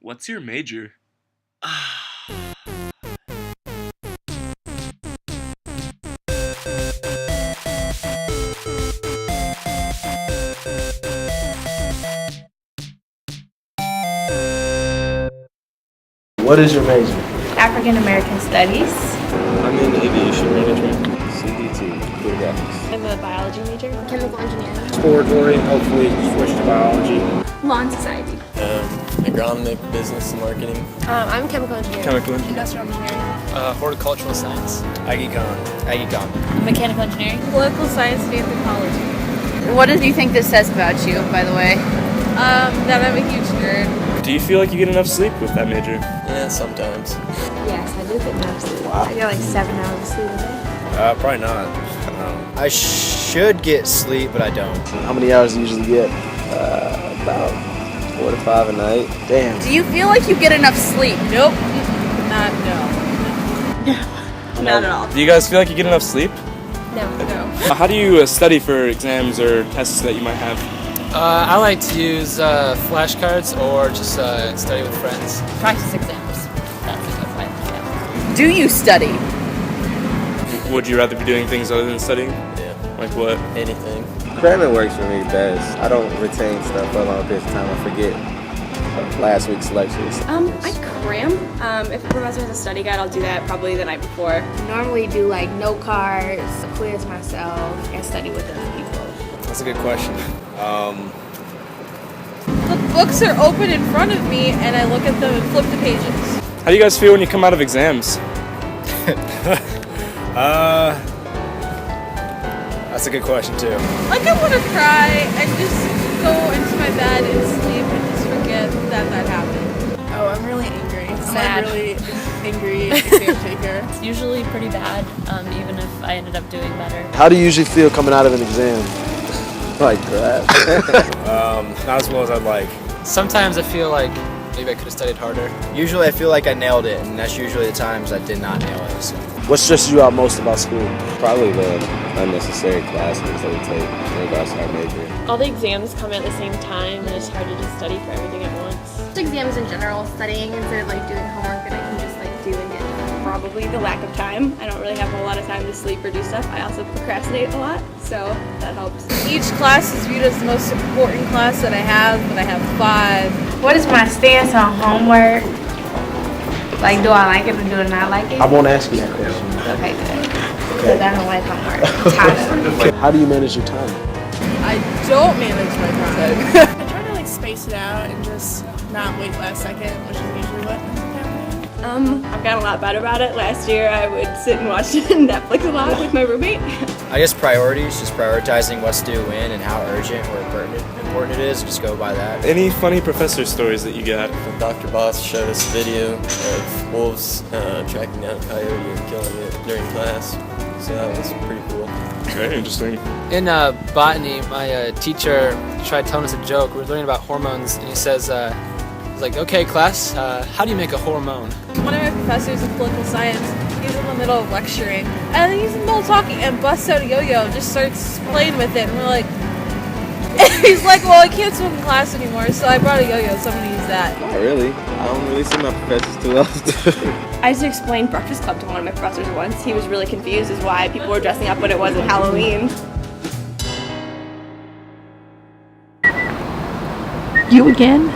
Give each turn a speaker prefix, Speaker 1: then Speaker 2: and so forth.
Speaker 1: What's your major?
Speaker 2: What is your major?
Speaker 3: African American Studies.
Speaker 1: I'm in aviation management.
Speaker 2: CDT, computer graphics.
Speaker 3: I'm a biology major. Chemical engineering.
Speaker 4: Exploratory, hopefully switch to biology.
Speaker 3: Law and society.
Speaker 5: Agronomic, business, and marketing.
Speaker 3: I'm chemical engineering.
Speaker 1: Chemical engineering.
Speaker 3: Industrial engineering.
Speaker 5: Horticultural science. Agicon.
Speaker 3: Mechanical engineering.
Speaker 6: Political science and anthropology.
Speaker 7: What do you think this says about you, by the way?
Speaker 6: That I'm a huge nerd.
Speaker 1: Do you feel like you get enough sleep with that major?
Speaker 5: Yeah, sometimes.
Speaker 3: Yes, I do get enough sleep.
Speaker 2: Wow.
Speaker 3: I get like 7 hours of sleep a day.
Speaker 4: Probably not.
Speaker 8: I should get sleep, but I don't.
Speaker 2: How many hours do you usually get?
Speaker 5: About 4 to 5 a night.
Speaker 2: Damn.
Speaker 7: Do you feel like you get enough sleep?
Speaker 6: Nope. Not at all.
Speaker 1: Do you guys feel like you get enough sleep?
Speaker 3: No.
Speaker 1: How do you study for exams or tests that you might have?
Speaker 5: I like to use flashcards or just study with friends.
Speaker 7: Practice exams. That's a good way. Do you study?
Speaker 1: Would you rather be doing things other than studying?
Speaker 5: Yeah.
Speaker 1: Like what?
Speaker 5: Anything.
Speaker 9: Cramming works for me best. I don't retain stuff for a long period of time. I forget last week's lectures.
Speaker 10: I cram. If a professor has a study guide, I'll do that probably the night before.
Speaker 3: Normally do like note cards, quiz myself, and study with other people.
Speaker 8: That's a good question.
Speaker 6: The books are open in front of me, and I look at them and flip the pages.
Speaker 1: How do you guys feel when you come out of exams?
Speaker 8: That's a good question too.
Speaker 6: Like I want to cry and just go into my bed and sleep and just forget that happened.
Speaker 10: Oh, I'm really angry.
Speaker 7: Sad.
Speaker 10: I'm a really angry exam taker.
Speaker 11: It's usually pretty bad, even if I ended up doing better.
Speaker 2: How do you usually feel coming out of an exam?
Speaker 9: Like crap.
Speaker 8: Not as well as I'd like.
Speaker 5: Sometimes I feel like maybe I could have studied harder.
Speaker 8: Usually I feel like I nailed it, and that's usually the times I did not nail it. So.
Speaker 2: What stresses you out most about school?
Speaker 9: Probably the unnecessary classes that we take in regards to our major.
Speaker 10: All the exams come at the same time, and it's hard to just study for everything at once.
Speaker 3: Just exams in general, studying instead of like doing homework that I can just like do and get done.
Speaker 10: Probably the lack of time. I don't really have a whole lot of time to sleep or do stuff. I also procrastinate a lot, so that helps.
Speaker 6: Each class is viewed as the most important class that I have, but I have 5.
Speaker 3: What is my stance on homework? Like, do I like it or do I not like it?
Speaker 2: I won't ask you that question.
Speaker 3: Okay, good. Because I don't like homework. I'm tired of it.
Speaker 2: How do you manage your time?
Speaker 6: I don't manage my time.
Speaker 10: I try to like space it out and just not wait last second, which is usually what ends up happening. I've gotten a lot better about it. Last year I would sit and watch Netflix a lot with my roommate.
Speaker 8: I guess priorities, just prioritizing what's due when and how urgent or important it is. Just go by that.
Speaker 1: Any funny professor stories that you got?
Speaker 5: Dr. Boss showed us a video of wolves tracking down a coyote and killing it during class. So that was pretty cool.
Speaker 1: Very interesting.
Speaker 5: In botany, my teacher tried telling us a joke. We were learning about hormones, and he says, he's like, okay, class, how do you make a hormone?
Speaker 6: One of my professors in political science, he's in the middle of lecturing, and he's in the middle of talking and busts out a yo-yo and just starts playing with it, and we're like, he's like, well, I can't swim in class anymore, so I brought a yo-yo, so I'm gonna use that.
Speaker 9: Not really. I don't really see my professors too often.
Speaker 10: I used to explain Breakfast Club to one of my professors once. He was really confused as why people were dressing up when it wasn't Halloween.
Speaker 7: You again?